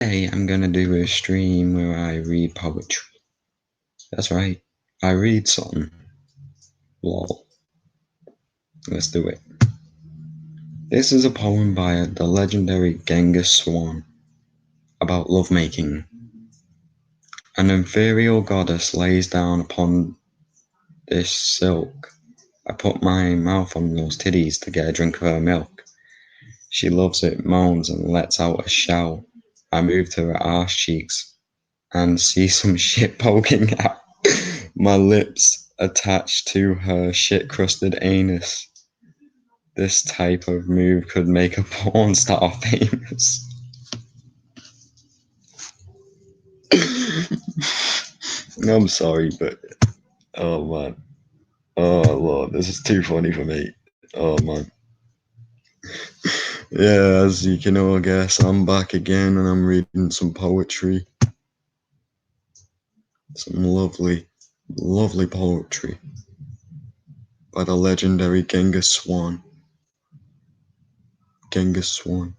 Today I'm gonna do a stream where I read poetry. That's right, I read something. Lol. Let's do it. This is a poem by the legendary Genghis Swan about lovemaking. An ethereal goddess lays down upon this silk. I put my mouth on those titties to get a drink of her milk. She loves it, moans, and lets out a shout. I move to her arse cheeks and see some shit poking out. My lips attached to her shit-crusted anus. This type of move could make a porn star famous. I'm sorry, but oh man, oh lord, this is too funny for me. Oh man, yeah, as you can all guess, I'm back again and I'm reading some poetry, some lovely, lovely poetry by the legendary Genghis Swan. Genghis Swan.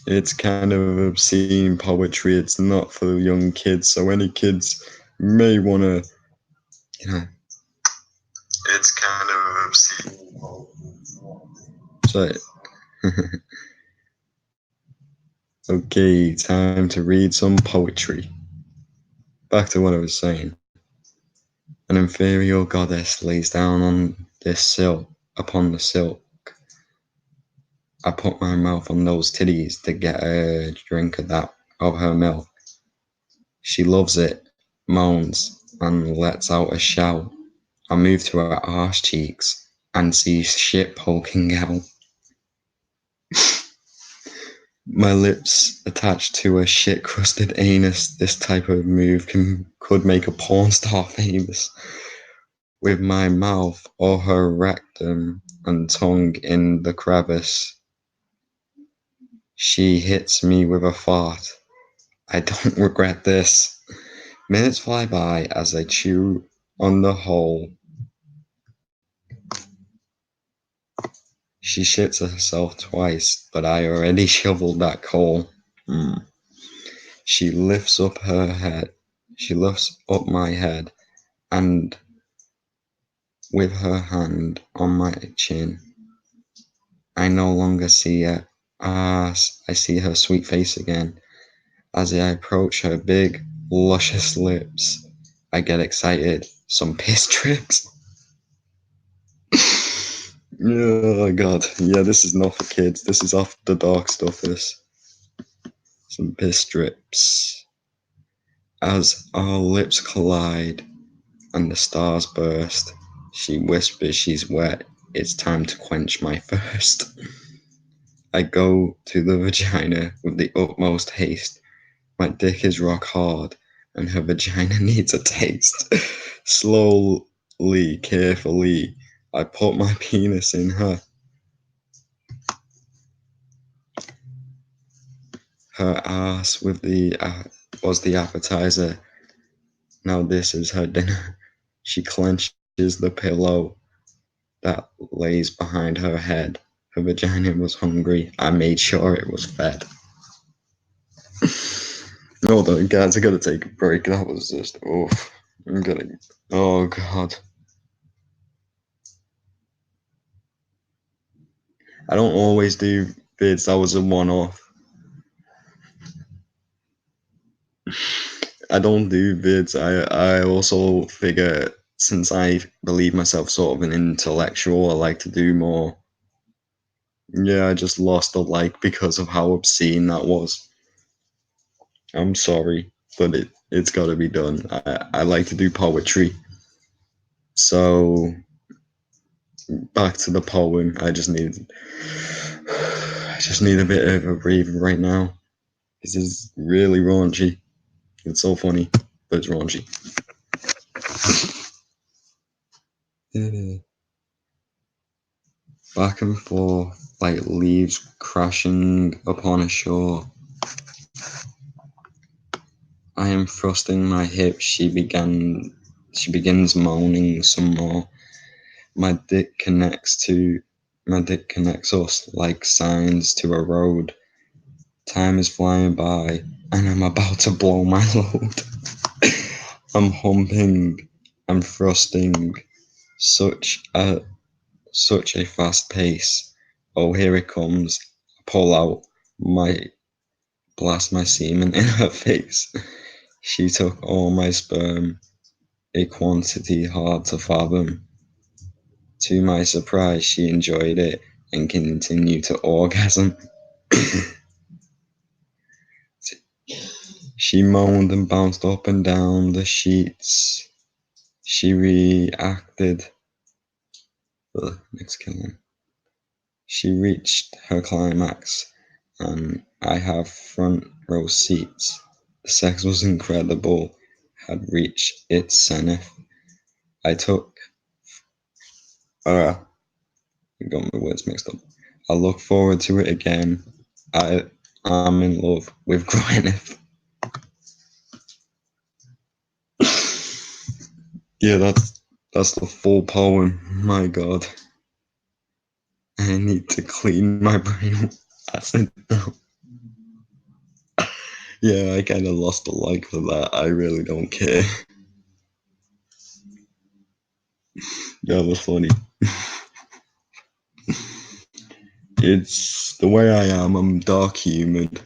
It's kind of obscene poetry. It's not for young kids, so any kids may want to, you know. It's kind of obscene. So, okay, time to read some poetry. Back to what I was saying. An inferior goddess lays down on this silk, upon the silk. I put my mouth on those titties to get a drink of her milk. She loves it, moans, and lets out a shout. I move to her arse cheeks and see shit poking out. My lips attached to a shit-crusted anus. This type of move could make a porn star famous. With my mouth or her rectum and tongue in the crevice, she hits me with a fart. I don't regret this. Minutes fly by as I chew on the hole. She shits herself twice, but I already shoveled that coal. She lifts up her head. She lifts up my head, and with her hand on my chin, I no longer see her ass. I see her sweet face again. As I approach her big, luscious lips, I get excited. Some piss drips. Oh god, yeah, this is not for kids. This is off the dark stuff. This. Some piss drips. As our lips collide and the stars burst, she whispers she's wet. It's time to quench my thirst. I go to the vagina with the utmost haste. My dick is rock hard, and her vagina needs a taste. Slowly, carefully, I put my penis in her. Her ass was the appetizer. Now this is her dinner. She clenches the pillow that lays behind her head. Her vagina was hungry. I made sure it was fed. Hold on, guys, I gotta take a break. That was just, oh god. I don't always do vids, that was a one-off. I don't do vids. I also figure, since I believe myself sort of an intellectual, I like to do more. Yeah, I just lost a like because of how obscene that was. I'm sorry, but it's got to be done. I like to do poetry. So back to the poem. I just need a bit of a breather right now. This is really raunchy. It's so funny, but it's raunchy. Back and forth like leaves crashing upon a shore. I am thrusting my hips. She begins moaning some more. My dick connects to Magic connects us like signs to a road. Time is flying by, and I'm about to blow my load. I'm humping, I'm thrusting, such a such a fast pace. Oh, here it comes. Pull out my blast my semen in her face. She took all my sperm, a quantity hard to fathom. To my surprise, she enjoyed it and continued to orgasm. She moaned and bounced up and down the sheets. She reacted. Next killing. She reached her climax, and I have front row seats. The sex was incredible, had reached its zenith. I took. I got my words mixed up. I look forward to it again. I'm in love with Gwyneth. Yeah, that's the full poem. My God, I need to clean my brain. I said no. Yeah, I kind of lost the like for that. I really don't care. Yeah, that's funny. It's the way I am. I'm dark humid.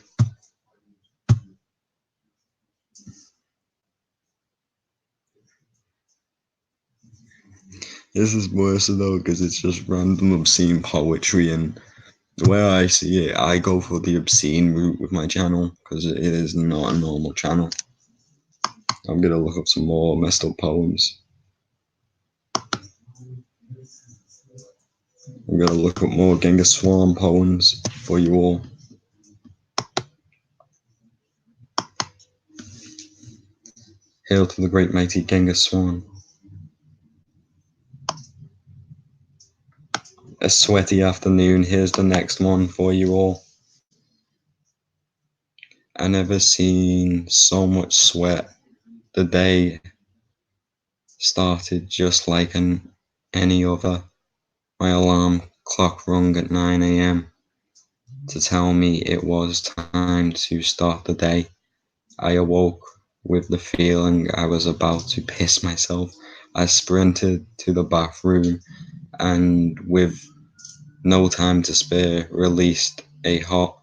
This is worse though because it's just random obscene poetry, and the way I see it, I go for the obscene route with my channel because it is not a normal channel. I'm gonna look up some more messed up poems. I'm gonna look up more Genghis Swan poems for you all. Hail to the great mighty Genghis Swan. A sweaty afternoon. Here's the next one for you all. I never seen so much sweat. The day started just like any other. My alarm clock rung at 9 a.m. to tell me it was time to start the day. I awoke with the feeling I was about to piss myself. I sprinted to the bathroom and, with no time to spare, released a hot,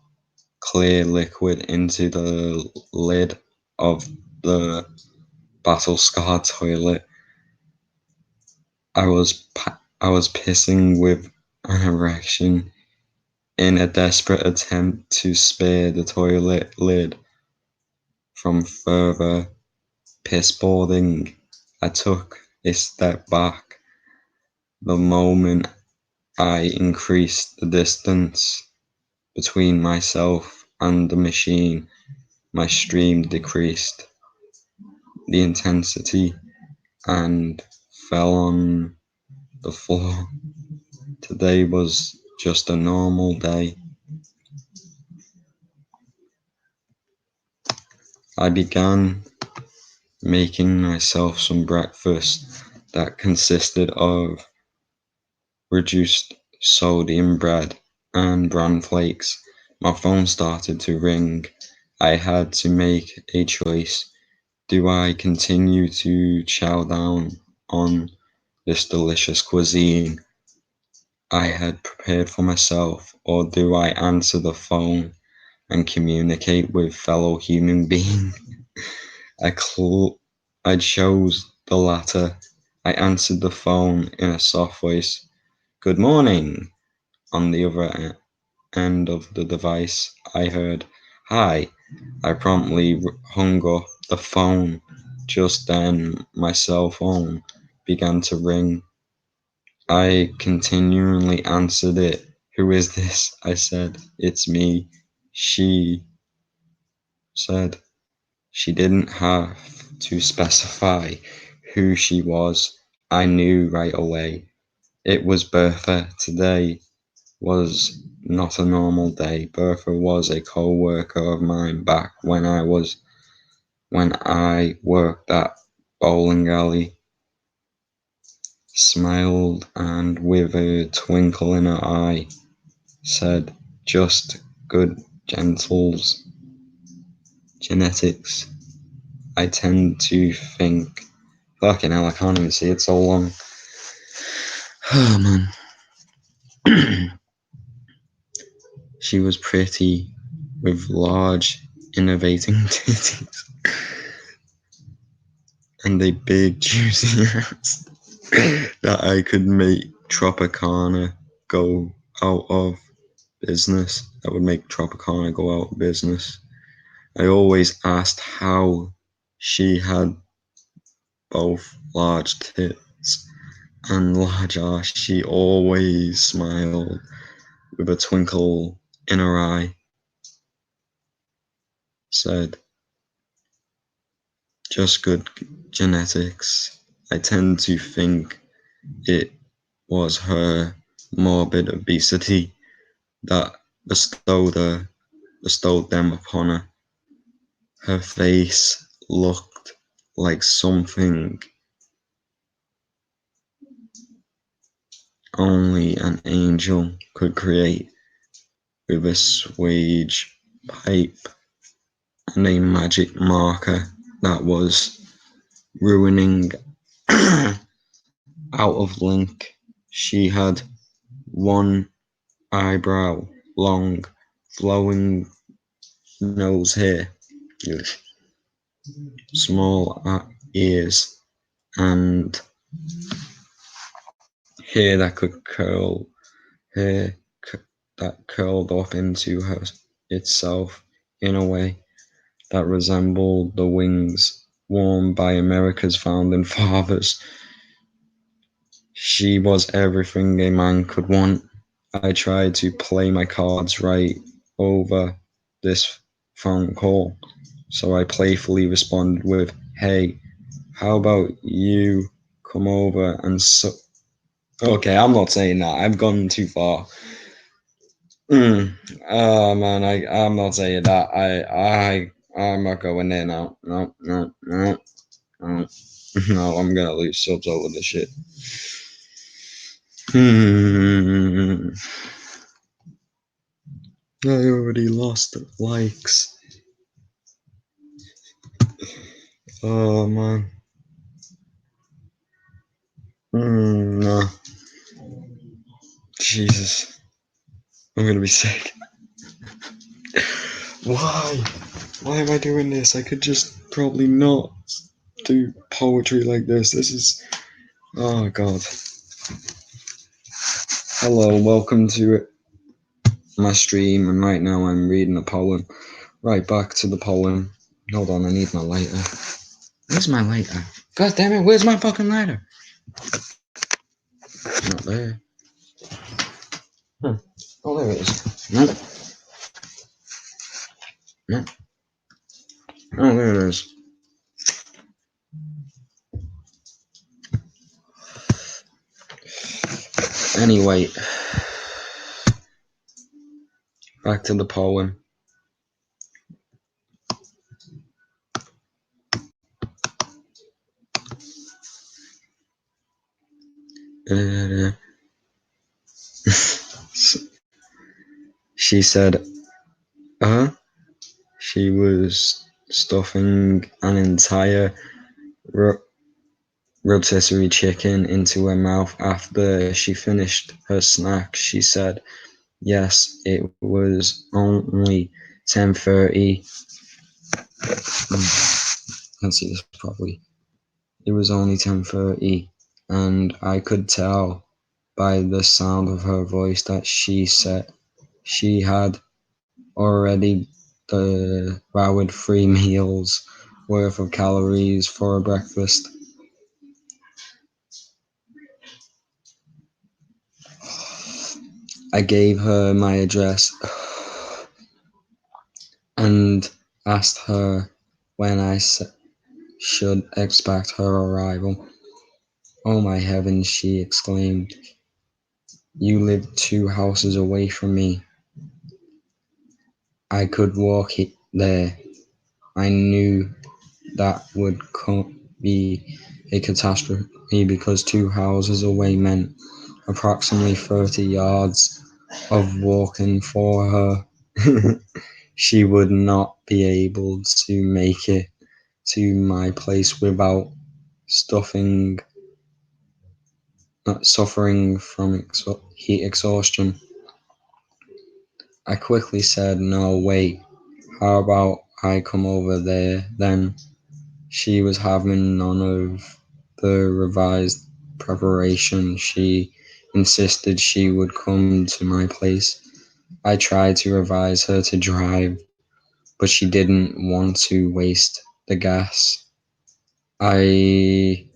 clear liquid into the lid of the battle-scarred toilet. I was pissing with an erection in a desperate attempt to spare the toilet lid from further pissboarding. I took a step back. The moment I increased the distance between myself and the machine, my stream decreased the intensity and fell on the floor. Today was just a normal day. I began making myself some breakfast that consisted of reduced sodium bread and bran flakes. My phone started to ring. I had to make a choice. Do I continue to chow down on this delicious cuisine I had prepared for myself, or do I answer the phone and communicate with fellow human beings? I, I chose the latter. I answered the phone in a soft voice. Good morning. On the other end of the device, I heard, Hi. I promptly hung up the phone. Just then, my cell phone began to ring. I continually answered it. Who is this? I said. It's me. She said. She didn't have to specify who she was. I knew right away. It was Bertha. Today was not a normal day. Bertha was a co-worker of mine back when I worked at bowling alley. smiled, and with a twinkle in her eye, said, "Just good genetics. I tend to think." Fucking hell, I can't even see it so long. Oh, man. She was pretty, with large, innovating titties, and a big, juicy ass that I could make Tropicana go out of business. That would make Tropicana go out of business. I always asked how she had both large tits and large ass. She always smiled with a twinkle in her eye, said, "Just good genetics." I tend to think it was her morbid obesity that bestowed them upon her. Her face looked like something only an angel could create, with a swage pipe and a magic marker that was ruining out of link. She had one eyebrow, long, flowing nose hair, small ears, and hair that could hair that curled up into itself in a way that resembled the wings worn by America's founding fathers. She was everything a man could want. I tried to play my cards right over this phone call, so I playfully responded with, "Hey, how about you come over and Okay, I'm not saying that. I've gone too far. Oh man, I'm not saying that. I'm not going there now. No, no, no, no. No, I'm gonna lose subs over this shit. I already lost likes. Oh man. No. Jesus. I'm gonna be sick. Why? Why am I doing this? I could just probably not do poetry like this. This is. Oh god. Hello, welcome to my stream, and right now I'm reading a poem. Right, back to the poem. Hold on, I need my lighter. Where's my lighter? God damn it, where's my fucking lighter? Not there. Oh, there it is. No. No. Oh, there it is. Anyway, back to the poem. She said, she was stuffing an entire rotisserie chicken into her mouth after she finished her snack. She said, yes, it was only 10:30. Can't see this properly. It was only 10:30, and I could tell by the sound of her voice that she said she had already devoured 3 meals worth of calories for breakfast. I gave her my address and asked her when I should expect her arrival. Oh my heavens, she exclaimed. You live 2 houses away from me. I could there. I knew that would be a catastrophe because 2 houses away meant approximately 30 yards of walking for her. She would not be able to make it to my place without stuffing, suffering from heat exhaustion. I quickly said, "No, wait, how about I come over there then?" She was having none of the revised preparation. She insisted she would come to my place. I tried to revise her to drive, but she didn't want to waste the gas. I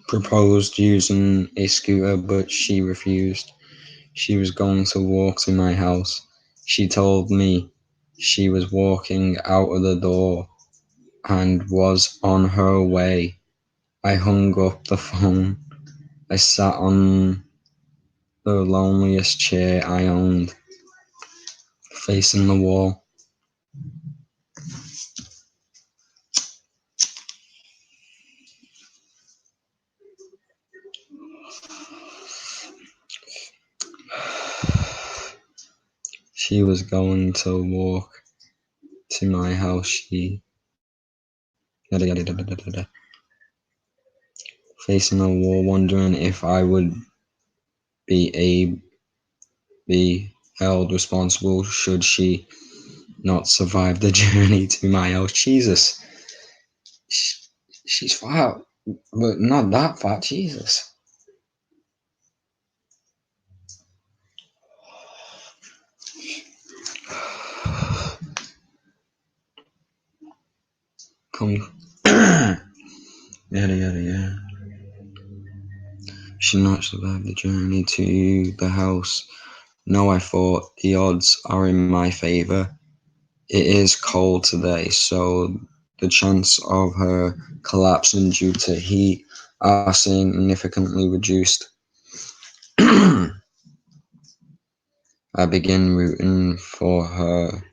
proposed using a scooter, but she refused. She was going to walk to my house. She told me she was walking out of the door and was on her way. I hung up the phone. I sat on the loneliest chair I owned, facing the wall. She was going to walk to my house. She yada yada yada yada yada. Facing the wall, wondering if I would be be held responsible should she not survive the journey to my house. Jesus, she's fat, but not that fat. Jesus. Come, yada yada yada. She not survived the journey to the house. No, I thought the odds are in my favor. It is cold today, so the chance of her collapsing due to heat are significantly reduced. I begin rooting for her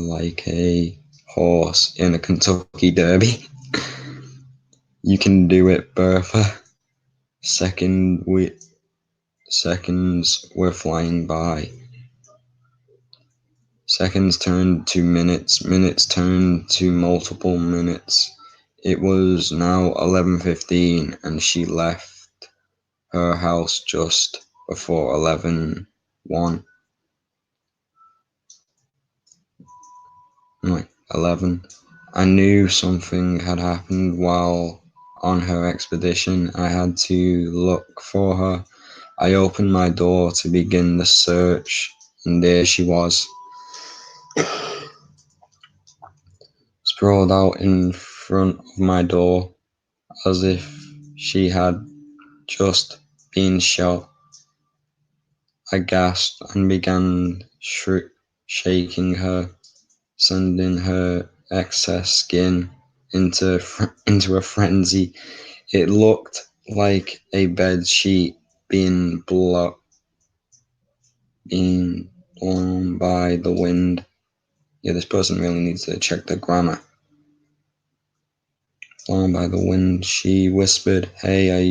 like a horse in a Kentucky Derby. You can do it, Bertha. Seconds were flying by. Seconds turned to minutes. Minutes turned to multiple minutes. It was now 11:15, and she left her house just before 11:01. Like 11. I knew something had happened while on her expedition. I had to look for her. I opened my door to begin the search, and there she was, sprawled out in front of my door, as if she had just been shot. I gasped and began shaking her, sending her excess skin into a frenzy. It looked like a bed sheet being blown by the wind. Yeah, this person really needs to check the grammar. Blown by the wind, she whispered, "Hey, are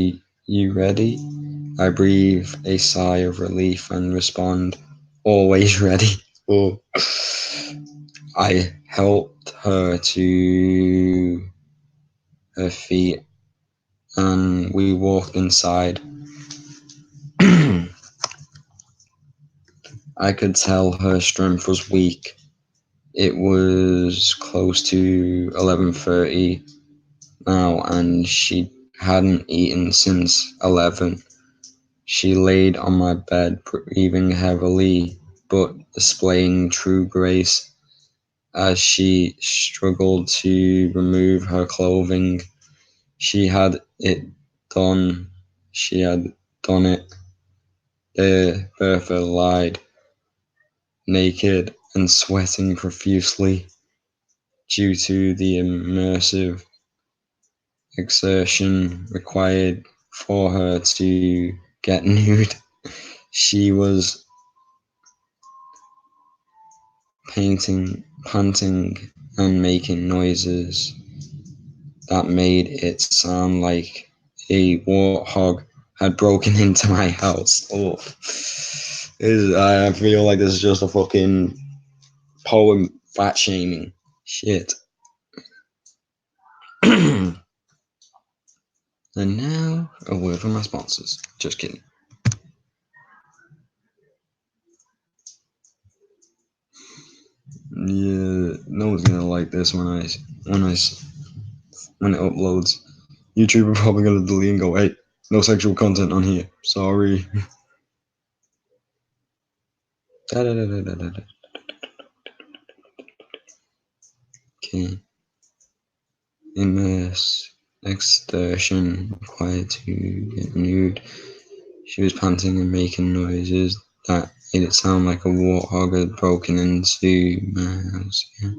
you ready?" I breathe a sigh of relief and respond, "Always ready." Oh. I helped her to her feet and we walked inside. I could tell her strength was weak. It was close to 11:30 now and she hadn't eaten since 11. She laid on my bed, breathing heavily, but displaying true grace as she struggled to remove her clothing. She had it done. She had done it. There, Bertha lied, naked and sweating profusely due to the immersive exertion required for her to get nude. She was panting and making noises that made it sound like a warthog had broken into my house. Oh, I feel like this is just a fucking poem fat shaming shit. And now a word from my sponsors. Just kidding. Yeah, no one's gonna like this when it uploads. YouTube are probably gonna delete and go, "Hey, no sexual content on here. Sorry." Okay. Immerse. Exertion required to get nude. She was panting and making noises that made it sound like a warthog had broken into my house. Yeah.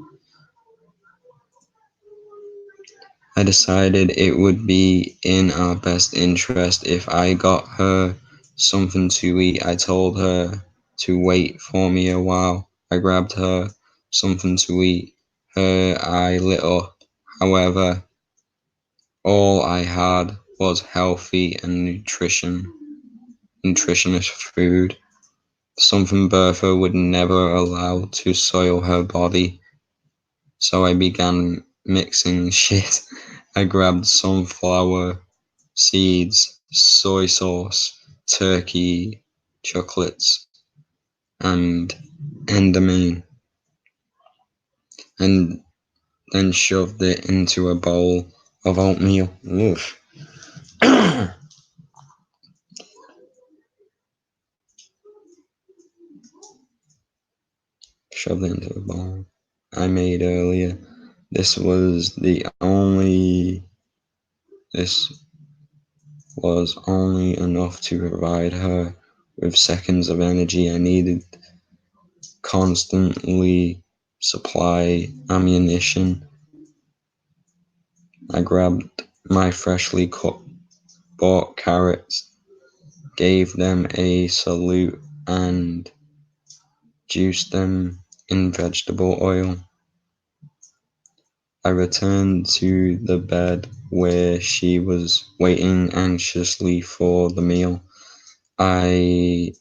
I decided it would be in our best interest if I got her something to eat. I told her to wait for me a while. I grabbed her something to eat. Her eye lit up. However, all I had was healthy and nutritious food. Something Bertha would never allow to soil her body. So I began mixing shit. I grabbed sunflower seeds, soy sauce, turkey, chocolates, and endamine, and then shoved it into a bowl of oatmeal. Oof. Shoved it into a bowl I made earlier. This was only enough to provide her with seconds of energy I needed. Constantly supply ammunition. I grabbed my freshly bought carrots, gave them a salute, and juiced them in vegetable oil. I returned to the bed where she was waiting anxiously for the meal. I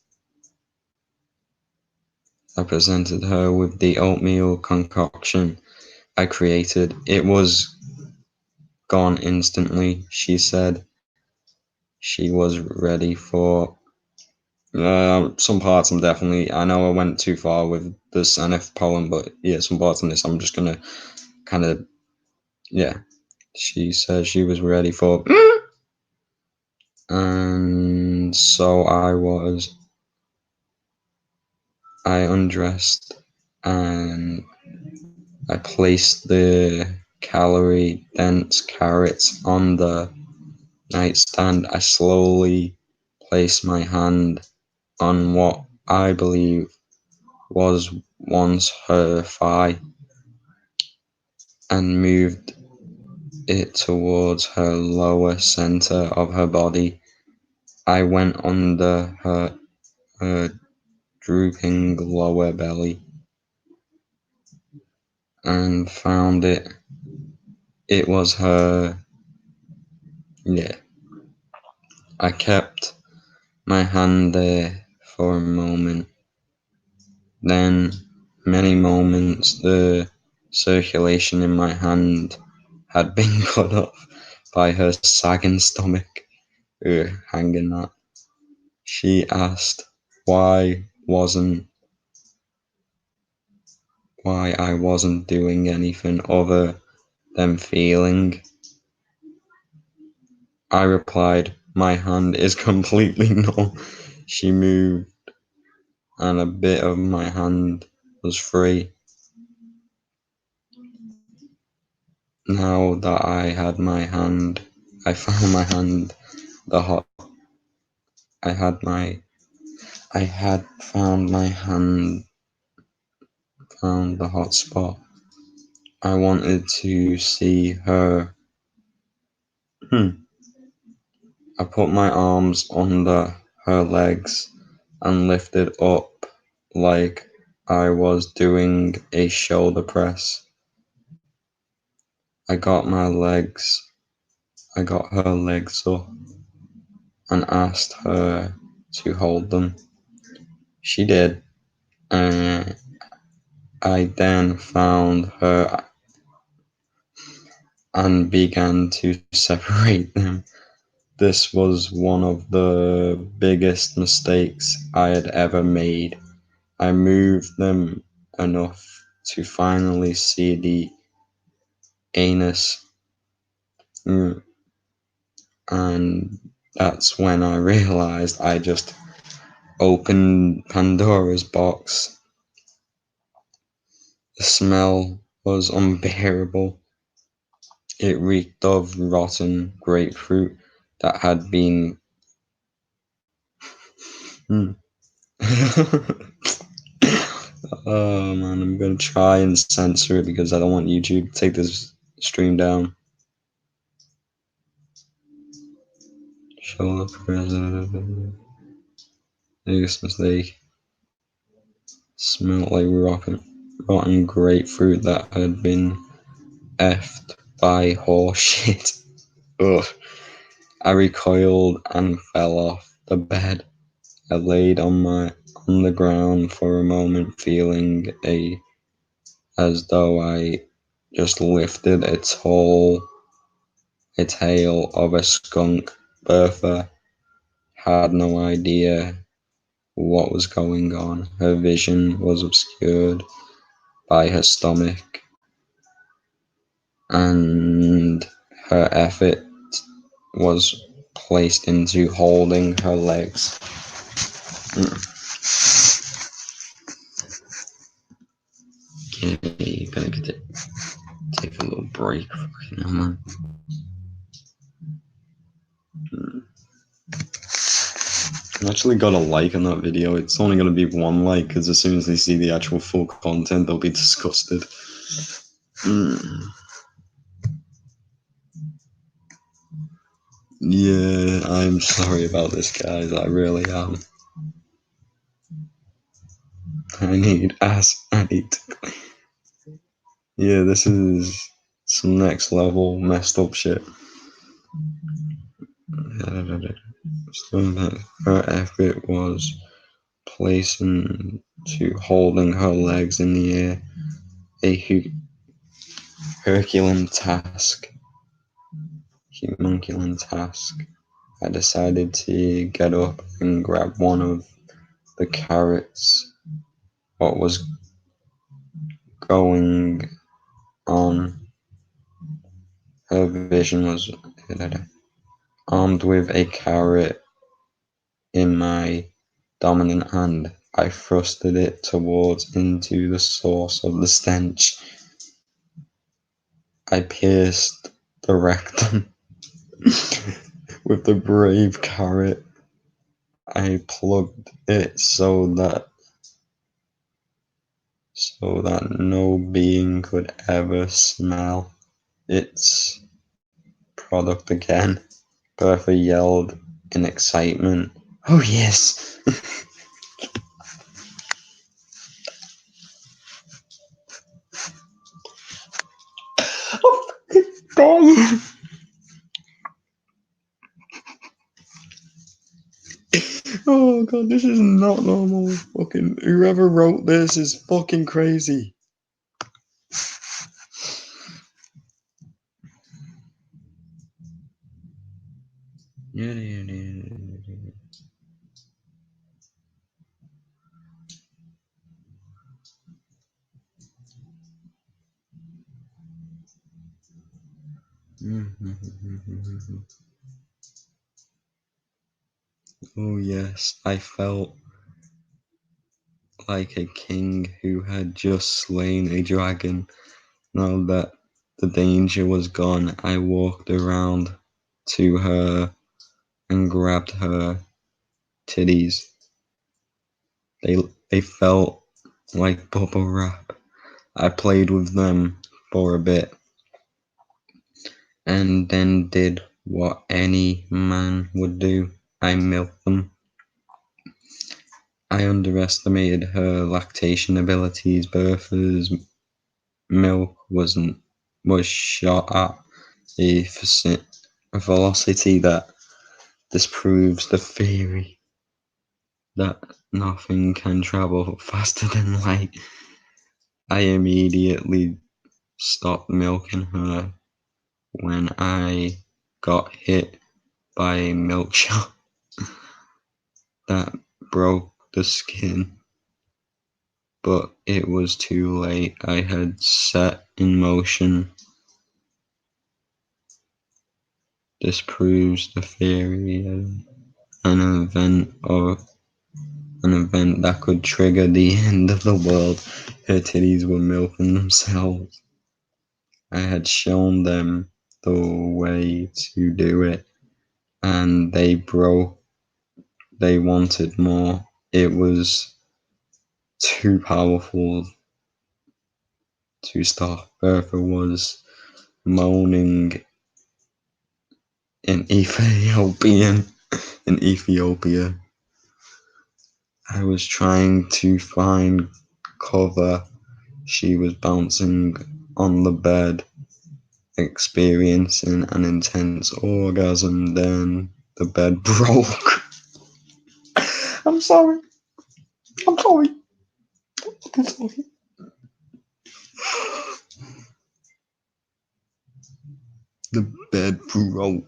presented her with the oatmeal concoction I created. It was gone instantly. She said she was ready for some parts. I know I went too far with the Senef poem, but yeah, some parts in this I'm just gonna kind of, yeah. She said she was ready for, and so I was. I undressed and I placed the calorie dense carrots on the nightstand. I slowly placed my hand on what I believe was once her thigh and moved it towards her lower center of her body. I went under her drooping lower belly and found it. It was her. Yeah. I kept my hand there for a moment, then many moments. The circulation in my hand had been cut off by her sagging stomach. Hanging that. She asked why I wasn't doing anything other than feeling. I replied, my hand is completely numb. She moved and a bit of my hand was free. Now that I found my hand, the hot, I had found my hand, found the hot spot. I wanted to see her. I put my arms under her legs and lifted up like I was doing a shoulder press. I got my legs, I got her legs up and asked her to hold them. She did. Uh, I then found her and began to separate them. This was one of the biggest mistakes I had ever made. I moved them enough to finally see the anus, and that's when I realized I just opened Pandora's box. The smell was unbearable. It reeked of rotten grapefruit that had been. Oh man, I'm gonna try and censor it because I don't want YouTube to take this stream down. Show the president. Biggest mistake. Smelled like rotten grapefruit that had been effed by horse shit. Ugh. I recoiled and fell off the bed. I laid on the ground for a moment, feeling as though I just lifted a tail of a skunk. Bertha had no idea what was going on. Her vision was obscured by her stomach, and her effort was placed into holding her legs. Okay, gonna take a little break. Fucking hell, man. I actually got a like on that video. It's only gonna be one like because as soon as they see the actual full content, they'll be disgusted. Yeah, I'm sorry about this, guys. I really am. I need ass. Yeah, this is some next level messed up shit. Her effort was placing to holding her legs in the air, a Herculean task. Homunculus task. I decided to get up and grab one of the carrots. What was going on? Her vision was armed with a carrot in my dominant hand. I thrusted it towards into the source of the stench. I pierced the rectum with the brave carrot. I plugged it so that no being could ever smell its product again. Bertha yelled in excitement. Oh yes! Oh fucking dying! Oh god, this is not normal. Fucking whoever wrote this is fucking crazy. Oh yes, I felt like a king who had just slain a dragon. Now that the danger was gone, I walked around to her and grabbed her titties. They felt like bubble wrap. I played with them for a bit and then did what any man would do. I milked them. I underestimated her lactation abilities. Bertha's milk wasn't was shot at a velocity that disproves the theory that nothing can travel faster than light. I immediately stopped milking her when I got hit by a milk shot that broke the skin, but it was too late. I had set in motion. This proves the theory of an event that could trigger the end of the world. Her titties were milking themselves. I had shown them the way to do it, and they broke. They wanted more. It was too powerful to stop. Bertha was moaning in Ethiopia. I was trying to find cover. She was bouncing on the bed, experiencing an intense orgasm. Then the bed broke. I'm sorry. I'm sorry. I'm sorry. The bed broke.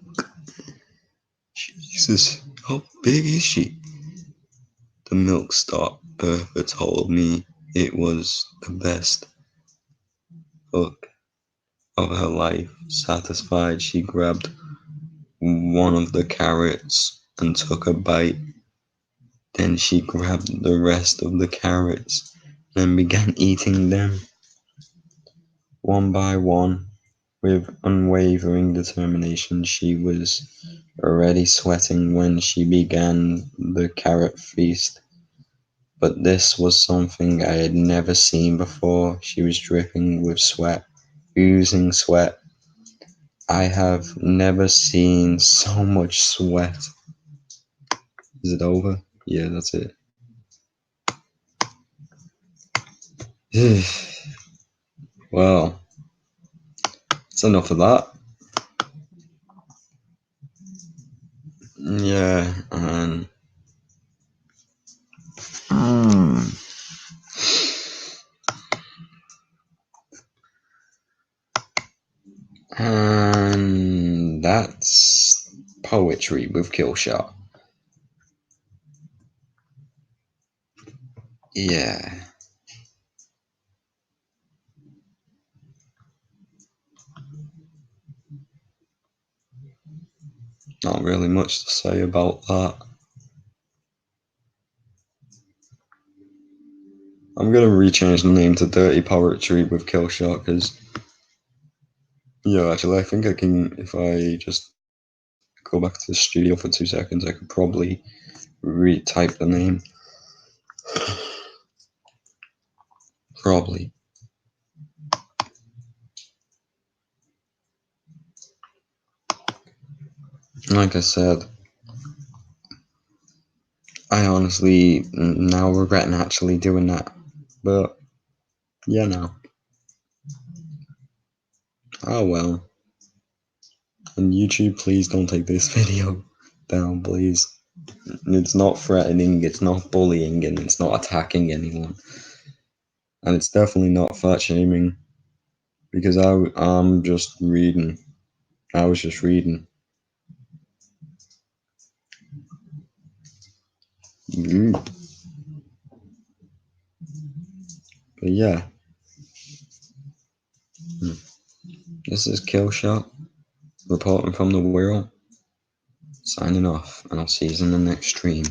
Jesus, how big is she? The milk stopped. Bertha told me it was the best hook of her life. Satisfied, she grabbed one of the carrots and took a bite. Then she grabbed the rest of the carrots and began eating them one by one with unwavering determination. She was already sweating when she began the carrot feast. But this was something I had never seen before. She was dripping with sweat, oozing sweat. I have never seen so much sweat. Is it over? Yeah, that's it. Well, that's enough of that. Yeah, and that's poetry with killshot. Yeah. Not really much to say about that. I'm gonna rechange the name to Dirty Poetry with Killshot because, yeah, actually, I think I can, if I just go back to the studio for 2 seconds, I could probably retype the name. Probably. Like I said, I honestly now regret actually doing that. But, yeah, no. Oh well. And YouTube, please don't take this video down, please. It's not threatening, it's not bullying, and it's not attacking anyone. And it's definitely not fat shaming. Because I'm just reading. I was just reading. But yeah. This is Killshot, reporting from the world. Signing off, and I'll see you in the next stream.